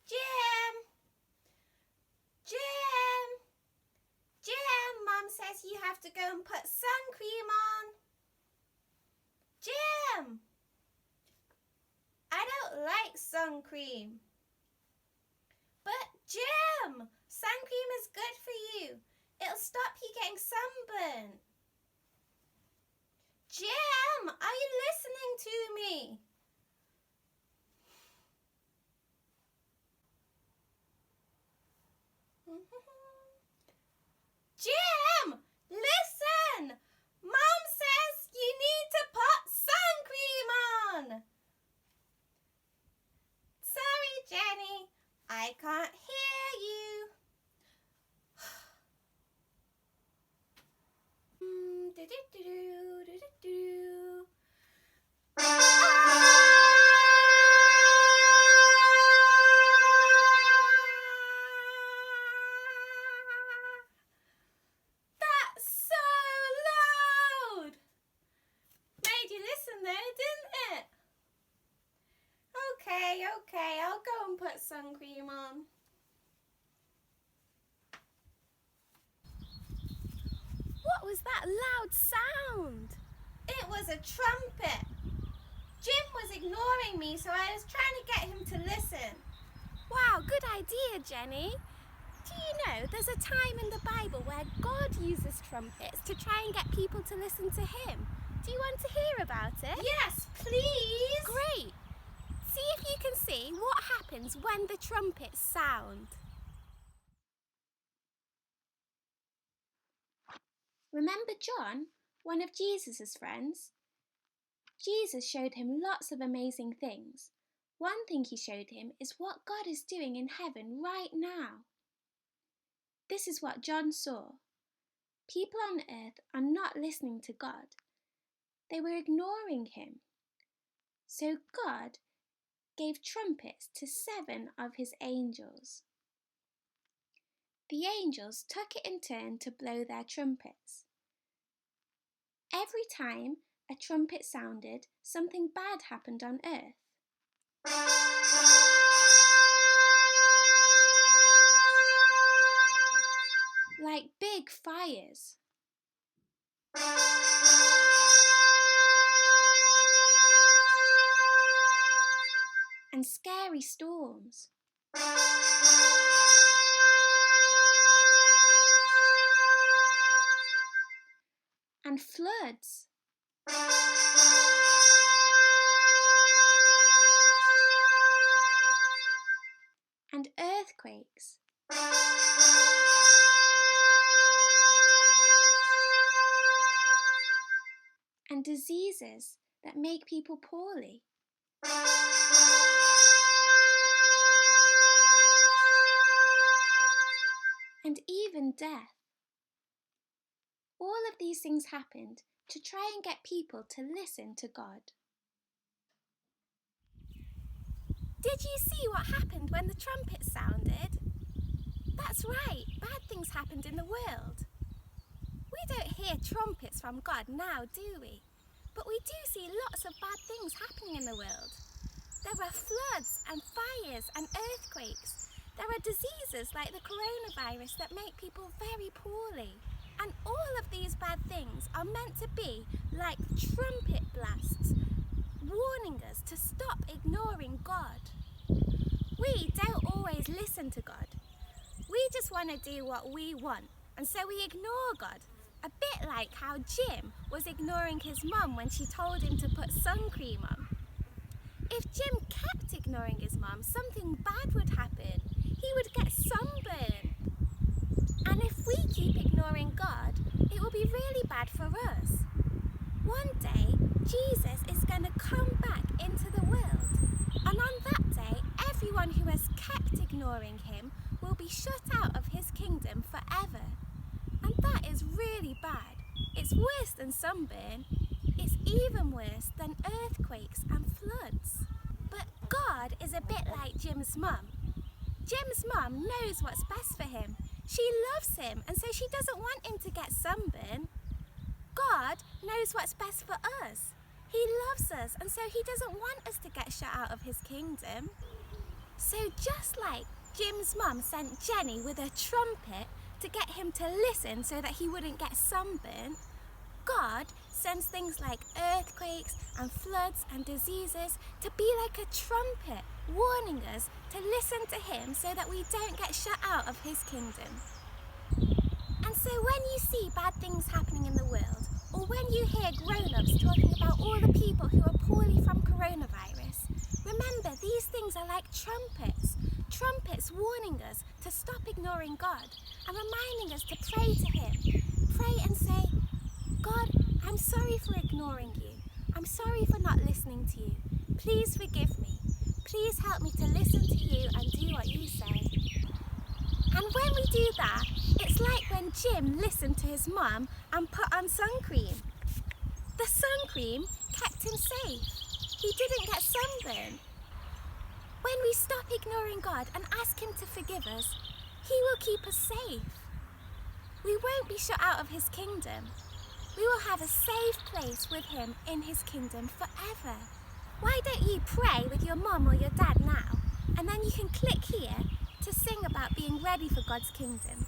Jim! Jim! Jim! Mum says you have to go and put sun cream on. Jim! I don't like sun cream. But Jim! Sun cream is good for you. It'll stop you getting sunburnt. Jim! Are you listening to me? Jim! Listen! Mum says you need to put sun cream on. Sorry, Jenny. I can't hear you. That's so loud. Made you listen there, didn't it? Okay, I'll go and put sun cream on. What was that loud sound? It was a trumpet. Jim was ignoring me, so I was trying to get him to listen. Wow, good idea, Jenny. Do you know there's a time in the Bible where God uses trumpets to try and get people to listen to him? Do you want to hear about it? Yes, please. Great. See if you can see what happens when the trumpets sound. Remember John, one of Jesus' friends? Jesus showed him lots of amazing things. One thing he showed him is what God is doing in heaven right now. This is what John saw. People on earth are not listening to God. They were ignoring him. So God gave trumpets to 7 of his angels. The angels took it in turn to blow their trumpets. Every time a trumpet sounded, something bad happened on earth. Like big fires. And scary storms. And floods. And earthquakes. And diseases that make people poorly. And even death. All of these things happened to try and get people to listen to God. Did you see what happened when the trumpet sounded? That's right, bad things happened in the world. We don't hear trumpets from God now, do we? But we do see lots of bad things happening in the world. There are floods and fires and earthquakes. There are diseases like the coronavirus that make people very poorly. And all of these bad things are meant to be like trumpet blasts, warning us to stop ignoring God. We don't always listen to God. We just want to do what we want, and so we ignore God. A bit like how Jim was ignoring his mum when she told him to put sun cream on. If Jim kept ignoring his mum, something bad would happen. He would get sunburned. And if we keep ignoring God, it will be really bad for us. One day, Jesus is going to come back into the world. And on that day, everyone who has kept ignoring him will be shut out of his kingdom forever. And that is really bad. It's worse than sunburn. It's even worse than earthquakes and floods. But God is a bit like Jim's mum. Jim's mum knows what's best for him. She loves him, and so she doesn't want him to get sunburn. God knows what's best for us. He loves us, and so he doesn't want us to get shut out of his kingdom. So just like Jim's mum sent Jenny with a trumpet to get him to listen so that he wouldn't get sunburnt, God sends things like earthquakes and floods and diseases to be like a trumpet, warning us to listen to him so that we don't get shut out of his kingdom. And so when you see bad things happening in the world, or when you hear grown-ups talking about all the people who are poorly from coronavirus, remember these things are like trumpets. Trumpets warning us to stop ignoring God and reminding us to pray to him. Pray and say, God, I'm sorry for ignoring you. I'm sorry for not listening to you. Please forgive me. Please help me to listen to you and do what you say. And when we do that, it's like when Jim listened to his mum and put on sun cream. The sun cream kept him safe. He didn't get sunburn. When we stop ignoring God and ask him to forgive us, he will keep us safe. We won't be shut out of his kingdom. We will have a safe place with him in his kingdom forever. Why don't you pray with your mum or your dad now, and then you can click here to sing about being ready for God's kingdom.